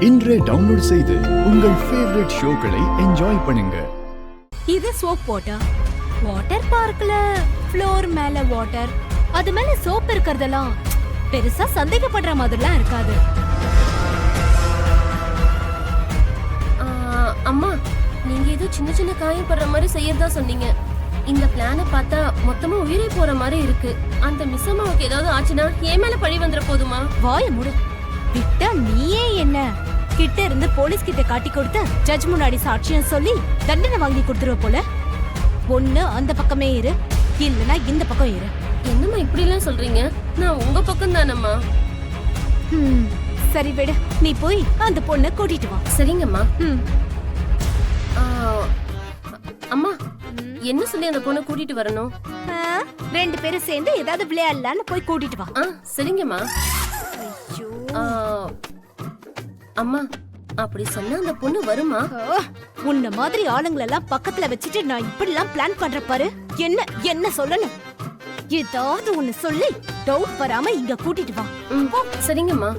இன்றே டவுன்லோட் செய்து உங்கள் ஃபேவரட் ஷோக்களை என்ஜாய் பண்ணுங்க. இது சோப் வாட்டர். வாட்டர் பார்க்ல ஃப்ளோர் மேல வாட்டர், அது மேல சோப் இருக்கறதெல்லாம் பெருசா சந்தேகப்படுற மாதிரிலாம் இருக்காது. அம்மா, நீங்க ஏதோ சின்ன சின்ன காயப்படுற மாதிரி செய்யறதா சொன்னீங்க. இந்த பிளான பார்த்தா மொத்தமா உயிரே போற மாதிரி இருக்கு. அந்த மிஸ் அம்மாவுக்கு ஏதாவது ஆச்சுன்னா என் மேல பழி வந்துற போதுமா? வாய மூடு. விட்டா நீயே என்ன கிட்ட இருந்து போலீஸ் கிட்ட காட்டி கொடுத்து ஜட்ஜ் முன்னாடி சாட்சியம் சொல்லி தண்டனை வாங்கி கொடுத்துருவ போல. ஒண்ணு அந்த பக்கமே இரு, இல்லனா இந்த பக்கம் இரு. என்னம்மா இப்படி எல்லாம் சொல்றீங்க? நான் உங்க பக்கம் தானம்மா. சரி விடு, நீ போய் அந்த பொண்ணை கூட்டிட்டு வா. சரிங்கம்மா. அம்மா, என்ன சொல்லி அந்த பொண்ணை கூட்டிட்டு வரணும்? ரெண்டு பேரும் சேர்ந்து ஏதாவது விளையாடலான்னு போய் கூட்டிட்டு வா. சரிங்கம்மா. அம்மா, அப்படி சொன்னா அந்த பொண்ணு வருமா? உன்ன மாதிரி ஆளுங்களெல்லாம் பக்கத்துல வச்சுட்டு நான் இப்படி எல்லாம் பிளான் பண்ற பாரு. என்ன என்ன சொல்லணும்? ஏதாவது ஒண்ணு சொல்லி டவுட் வராம இங்க கூட்டிட்டு வா. சரிங்கம்மா.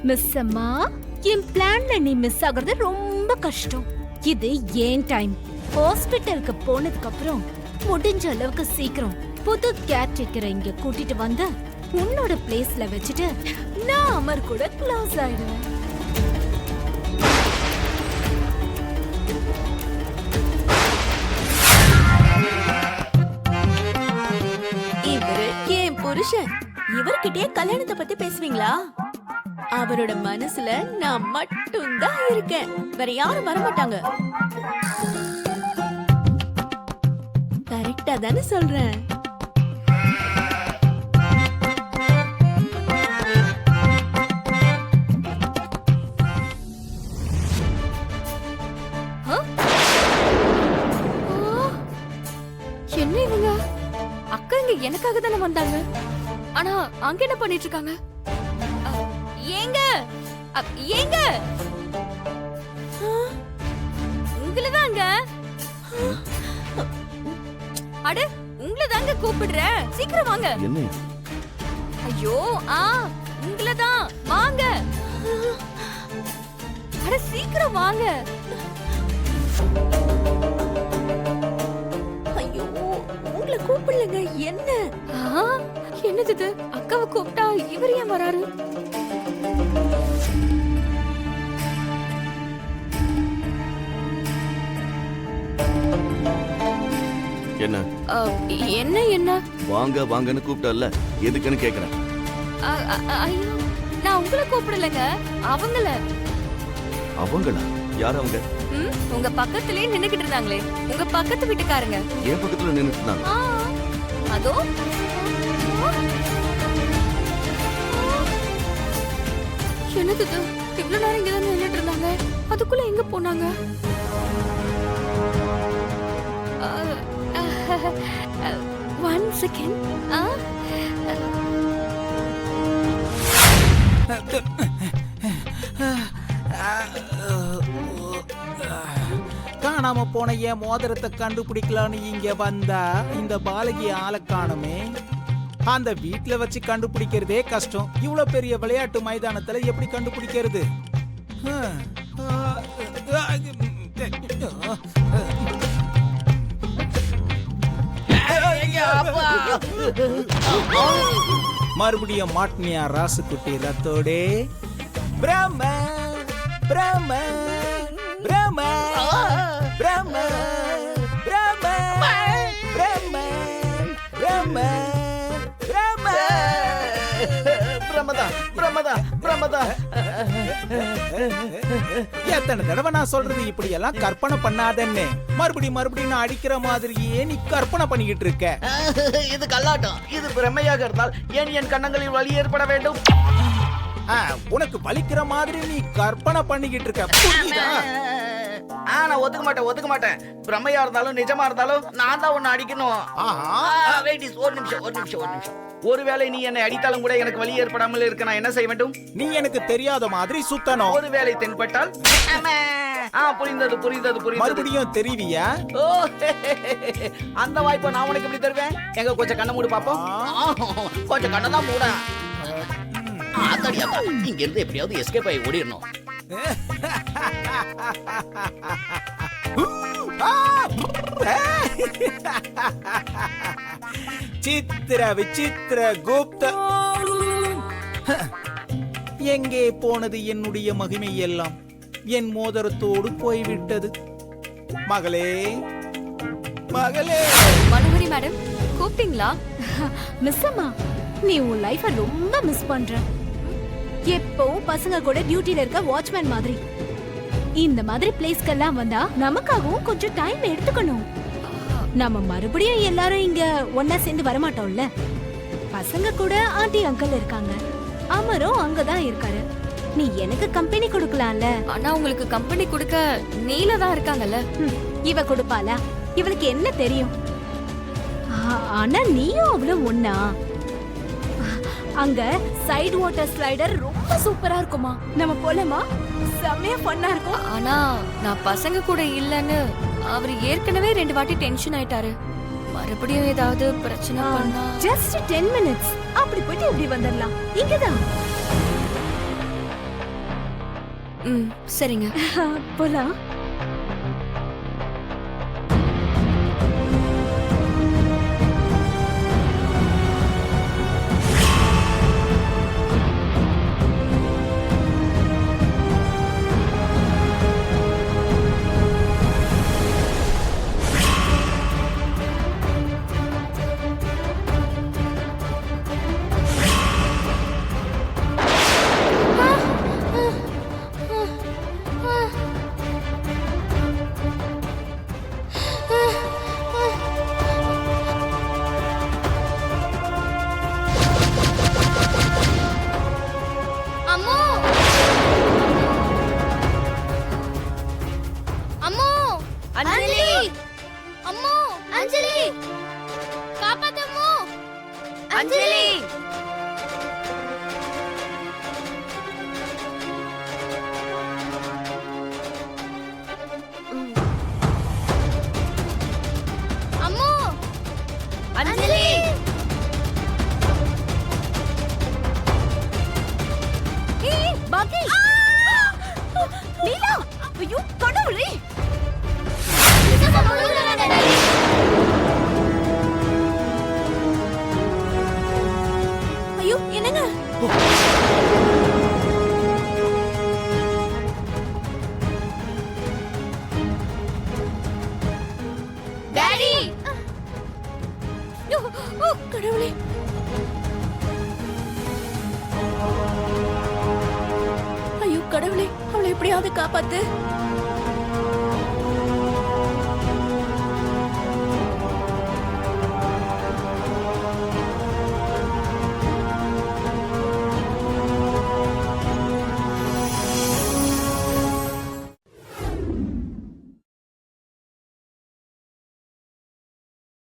மிஸ் அம்மா, என் பிளான்ல நீ மிஸ் ஆகுறது ரொம்ப கஷ்டம். இது ஏன் டைம். ஹாஸ்பிட்டலுக்கு போனதுக்கு அப்புறம் முடிஞ்ச அளவுக்கு சீக்கிரம் புது கேர்டேக்கரை இங்க கூட்டிட்டு வந்த உன்னோட பிளேஸ்ல வச்சுட்டு நான் அமர் கூட க்ளோஸ் ஆயிடுவேன். இவரு என் புருஷன். இவர்கிட்டயே கல்யாணத்தை பத்தி பேசுவீங்களா? அவரோட மனசுல நான் மட்டும்தான் இருக்கேன், வேற யாரும் வரமாட்டாங்க. கரெக்டா தானே சொல்றேன்? என்ன இவங்க? அக்கா இங்க எனக்காக தானே வந்தாங்க. ஆனா அங்க என்ன பண்ணிட்டு இருக்காங்க? ஏங்க ஏங்க, உங்களதாங்க. அட, உங்களதாங்க கூப்பிடுறேன், சீக்கிரம் வாங்க. என்ன? ஐயோ, உங்களதான், வாங்க. அட சீக்கிரம் வாங்க. ஐயோ, உங்களை கூப்பிடலங்க. என்ன என்னது இது? அக்காவை கூப்பிட்டா இவர் ஏன் வராரு? என்ன என்ன என்ன? வாங்க வாங்கன்னு கூப்பிட்டல்ல, எதுக்குன்னு கேக்குறேன். ஐயோ, நான் உங்களை கூப்பிடலங்க, அவங்கள. அவங்களா? யார் அவங்க? உங்க பக்கத்துலயே நின்னுகிட்டு இருந்தாங்களே, உங்க பக்கத்து வீட்டுக்காரங்க. என் பக்கத்துல நின்னுட்டு இருந்தாங்க. அதோ. என்னது இது? இவ்வளவு நேரம் இங்கதான் நின்னுட்டு இருந்தாங்க, அதுக்குள்ள எங்க போனாங்க? One second. காணாம போன என் மோதிரத்தை கண்டுபிடிக்கலான்னு இங்க வந்தா இந்த பாலகி ஆளை காணுமே. அந்த வீட்டுல வச்சு கண்டுபிடிக்கிறதே கஷ்டம். இவ்வளவு பெரிய விளையாட்டு மைதானத்துல எப்படி கண்டுபிடிக்கிறது? மறுபடியும் மாட்னியா ராசுக்குட்டி ரத்தோடே. பிரம்ம பிரம்ம பிரம்ம பிரம்ம பிரம்ம பிரம்ம பிரம்ம பிரம்ம பிரம்மதா பிரம்மதா பிரம்மதா. எத்தனை தடவை நான் சொல்றது இப்படி எல்லாம் கற்பனை பண்ணாதன்னு. மறுபடியும் நான் அடிக்கிற மாதிரியே நீ கற்பனை பண்ணிக்கிட்டு இருக்க. இது கல்லாட்டம். இது பிரமையாக இருந்தால் ஏன் என் கண்ணங்களில் வலி ஏற்பட வேண்டும்? உனக்கு வலிக்கிற மாதிரி நீ கற்பனை பண்ணிக்கிட்டு இருக்க. நான் ஒத்துக்க மாட்டேன். பிரமையா இருந்தாலும் நிஜமா இருந்தாலும் நான் தான் உன்னை அடிக்கணும். ஒரு நிமிஷம். ஒருவேளை நீ என்னை அடித்தாலும் கூட எனக்கு வலி ஏற்படாமல் இருக்க நான் என்ன செய்ய வேண்டும்? நீ எனக்கு தெரியாத மாதிரி சுத்தணும். ஒருவேளை தென்பட்டால் புரிந்தது. மறுபடியும் தெரிவியா? அந்த வாய்ப்பை நான் உனக்கு எப்படி தருவேன்? எங்க கொஞ்சம் கண்ணை மூடு பாப்போம். கொஞ்சம் கண்ணை தான் மூட. முடியாதா? இங்க இருந்து எப்படியாவது எஸ்கேப் ஆகி ஓடிடணும். சித்திர விசித்திர குப்த. எங்கே போனது என்னுடைய மகிமை எல்லாம்? என் மோதிரத்தோடு போய்விட்டது. மகளே மகளே. மனோகரி மேடம் கூப்பிட்டீங்களா? மிஸ் அம்மா, நீ உன் லைஃப ரொம்ப மிஸ் பண்ற. எப்பவும் பசங்க கூட டியூட்டில இருக்க வாட்ச்மேன் மாதிரி. இந்த மாதிரி பிளேஸ்க்கெல்லாம் வந்தா நமக்காகவும் கொஞ்சம் டைம் எடுத்துக்கணும். நம்ம மறுபடியும் எல்லாரும் இங்க ஒன்னா சேர்ந்து வரமாட்டோம்ல. பசங்க கூட ஆண்டி அங்கிள் இருக்காங்க, அமரும் அங்கதான் இருக்காரு. நீ எனக்கு கம்பெனி கொடுக்கலாம்ல. ஆனா உங்களுக்கு கம்பெனி கொடுக்க நீல தான் இருக்காங்கல்ல. இவ கொடுப்பாளா? இவளுக்கு என்ன தெரியும்? ஆனா நீயும் அவ்வளவு ஒண்ணா? அங்க சைடு வாட்டர் ஸ்லைடர் ரொம்ப சூப்பரா இருக்குமா, நம்ம போலாமா? செமையா ஃபன்னா இருக்கும். ஆனா நான் பசங்க கூட இல்லன்னு அவர் ஏற்கனவே 2 வாட்டி டென்ஷன் ஆயிட்டாரு. மறுபடியும் ஏதாவது பிரச்சனை பண்ணா ஜஸ்ட் 10 minutes அப்படி போயிட்டு இப்படி வந்துடலாம். இங்கதான் சரிங்க போலாம். ஐயோ என்னங்க? டாடி கடவுளே. ஐயோ கடவுளே, அவளை எப்படியாவது காப்பாத்து.